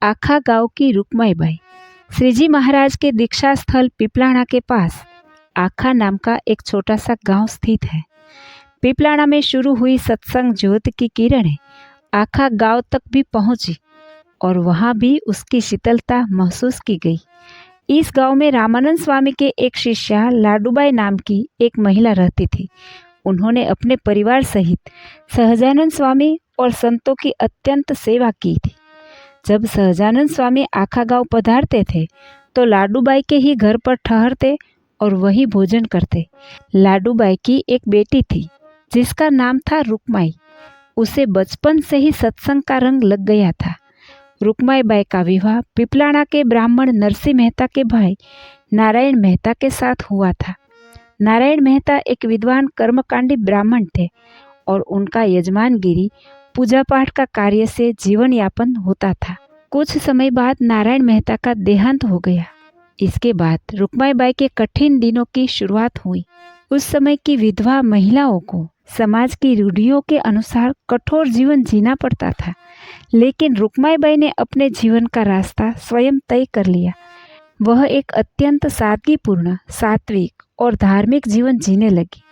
आखा गांव की रुक्माईबाई। श्रीजी महाराज के दीक्षा स्थल पिपलाणा के पास आखा नाम का एक छोटा सा गांव स्थित है। पिपलाणा में शुरू हुई सत्संग ज्योत की किरणें आखा गांव तक भी पहुंची और वहां भी उसकी शीतलता महसूस की गई। इस गांव में रामानंद स्वामी के एक शिष्या लाडूबाई नाम की एक महिला रहती थी। उन्होंने अपने परिवार सहित सहजानंद स्वामी और संतों की अत्यंत सेवा की थी। जब सहजानंद स्वामी आखा गांव पधारते थे तो लाडूबाई के ही घर पर ठहरते और वही भोजन करते। लाडूबाई की एक बेटी थी जिसका नाम था रुक्माई। उसे बचपन से ही सत्संग का रंग लग गया था। रुक्माईबाई का विवाह पिपलाणा के ब्राह्मण नरसिंह मेहता के भाई नारायण मेहता के साथ हुआ था। नारायण मेहता एक विद्वान कर्मकांडी ब्राह्मण थे और उनका यजमानगिरी पूजा पाठ का कार्य से जीवन यापन होता था। कुछ समय बाद नारायण मेहता का देहांत हो गया। इसके बाद रुक्माईबाई के कठिन दिनों की शुरुआत हुई। उस समय की विधवा महिलाओं को समाज की रूढ़ियों के अनुसार कठोर जीवन जीना पड़ता था, लेकिन रुक्माईबाई ने अपने जीवन का रास्ता स्वयं तय कर लिया। वह एक अत्यंत सादगीपूर्ण, सात्विक और धार्मिक जीवन जीने लगी।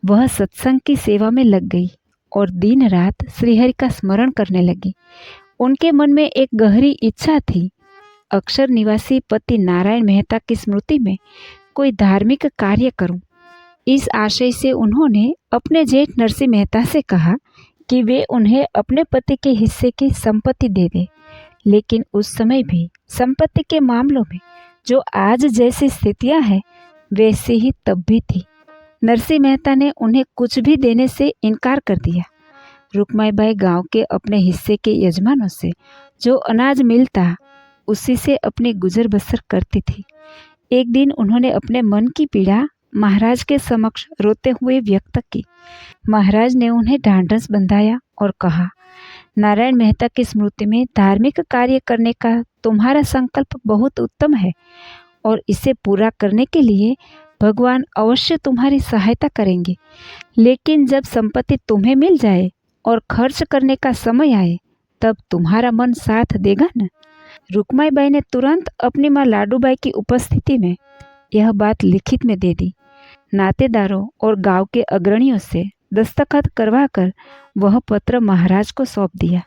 वह सत्संग की सेवा में लग गई और दिन रात श्रीहरि का स्मरण करने लगी। उनके मन में एक गहरी इच्छा थी, अक्षर निवासी पति नारायण मेहता की स्मृति में कोई धार्मिक कार्य करूं। इस आशय से उन्होंने अपने जेठ नरसिंह मेहता से कहा कि वे उन्हें अपने पति के हिस्से की संपत्ति दे दें। लेकिन उस समय भी संपत्ति के मामलों में जो आज जैसी स्थितियां हैं वैसी ही तब भी थी। नरसिंह मेहता ने उन्हें कुछ भी देने से इनकार कर दिया। रुक्माईबाई गांव के अपने हिस्से के यजमानों से जो अनाज मिलता उसी से अपनी गुजर बसर करती थी। एक दिन उन्होंने अपने मन की पीड़ा महाराज के समक्ष रोते हुए व्यक्त की। महाराज ने उन्हें ढांढस बंधाया और कहा, नारायण मेहता की स्मृति में धार्मिक कार्य करने का तुम्हारा संकल्प बहुत उत्तम है और इसे पूरा करने के लिए भगवान अवश्य तुम्हारी सहायता करेंगे। लेकिन जब संपत्ति तुम्हें मिल जाए और खर्च करने का समय आए तब तुम्हारा मन साथ देगा न? रुक्माईबाई ने तुरंत अपनी माँ लाडूबाई की उपस्थिति में यह बात लिखित में दे दी। नातेदारों और गांव के अग्रणियों से दस्तखत करवाकर वह पत्र महाराज को सौंप दिया।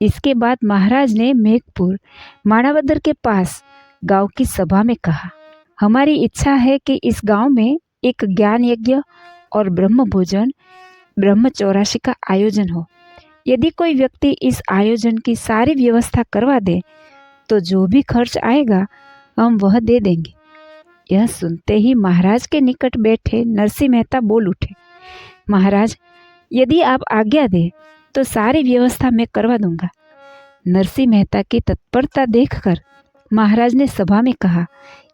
इसके बाद महाराज ने मेघपुर माणावदर के पास गांव की सभा में कहा, हमारी इच्छा है कि इस गांव में एक ज्ञान यज्ञ और ब्रह्म भोजन ब्रह्म 84 का आयोजन हो। यदि कोई व्यक्ति इस आयोजन की सारी व्यवस्था करवा दे तो जो भी खर्च आएगा हम वह दे देंगे। यह सुनते ही महाराज के निकट बैठे नरसिंह मेहता बोल उठे, महाराज यदि आप आज्ञा दे तो सारी व्यवस्था मैं करवा दूंगा। नरसिंह मेहता की तत्परता देखकर महाराज ने सभा में कहा,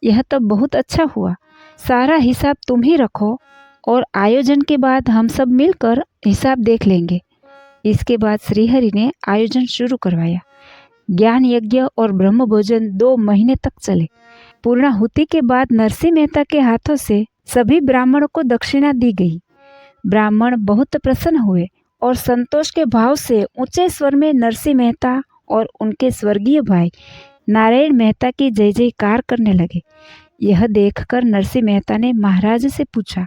यह तो बहुत अच्छा हुआ। सारा हिसाब तुम ही रखो और आयोजन के बाद हम सब मिलकर हिसाब देख लेंगे। इसके बाद श्रीहरि ने आयोजन शुरू करवाया। ज्ञान यज्ञ और ब्रह्म भोजन 2 महीने तक चले। पूर्णाहुति के बाद नरसिंह मेहता के हाथों से सभी ब्राह्मणों को दक्षिणा दी गई। ब्राह्मण बहुत प्रसन्न हुए और संतोष के भाव से ऊंचे स्वर में नरसिंह मेहता और उनके स्वर्गीय भाई नारायण मेहता की जय जयकार करने लगे। यह देखकर नरसिंह मेहता ने महाराज से पूछा,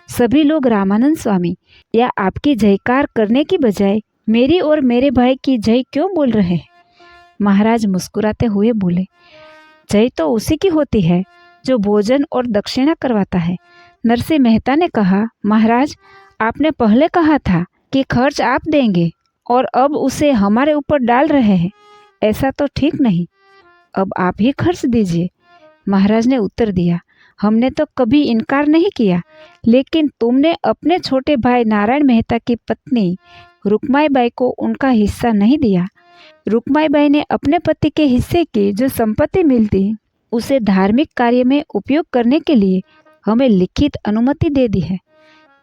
सभी लोग रामानंद स्वामी या आपकी जयकार करने की बजाय मेरी और मेरे भाई की जय क्यों बोल रहे हैं? महाराज मुस्कुराते हुए बोले, जय तो उसी की होती है जो भोजन और दक्षिणा करवाता है। नरसिंह मेहता ने कहा, महाराज आपने पहले कहा था कि खर्च आप देंगे और अब उसे हमारे ऊपर डाल रहे हैं, ऐसा तो ठीक नहीं। अब आप ही खर्च दीजिए। महाराज ने उत्तर दिया, हमने तो कभी इनकार नहीं किया, लेकिन तुमने अपने छोटे भाई नारायण मेहता की पत्नी रुक्माईबाई को उनका हिस्सा नहीं दिया। रुक्माईबाई ने अपने पति के हिस्से की जो संपत्ति मिलती उसे धार्मिक कार्य में उपयोग करने के लिए हमें लिखित अनुमति दे दी है।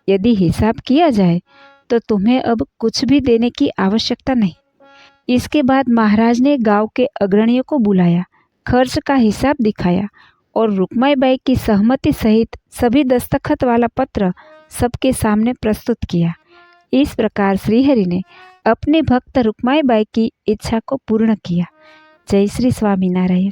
यदि हिसाब किया जाए तो तुम्हें अब कुछ भी देने की आवश्यकता नहीं। इसके बाद महाराज ने गांव के अग्रणियों को बुलाया, खर्च का हिसाब दिखाया और रुक्माईबाई की सहमति सहित सभी दस्तखत वाला पत्र सबके सामने प्रस्तुत किया। इस प्रकार श्रीहरि ने अपने भक्त रुक्माईबाई की इच्छा को पूर्ण किया। जय श्री स्वामीनारायण।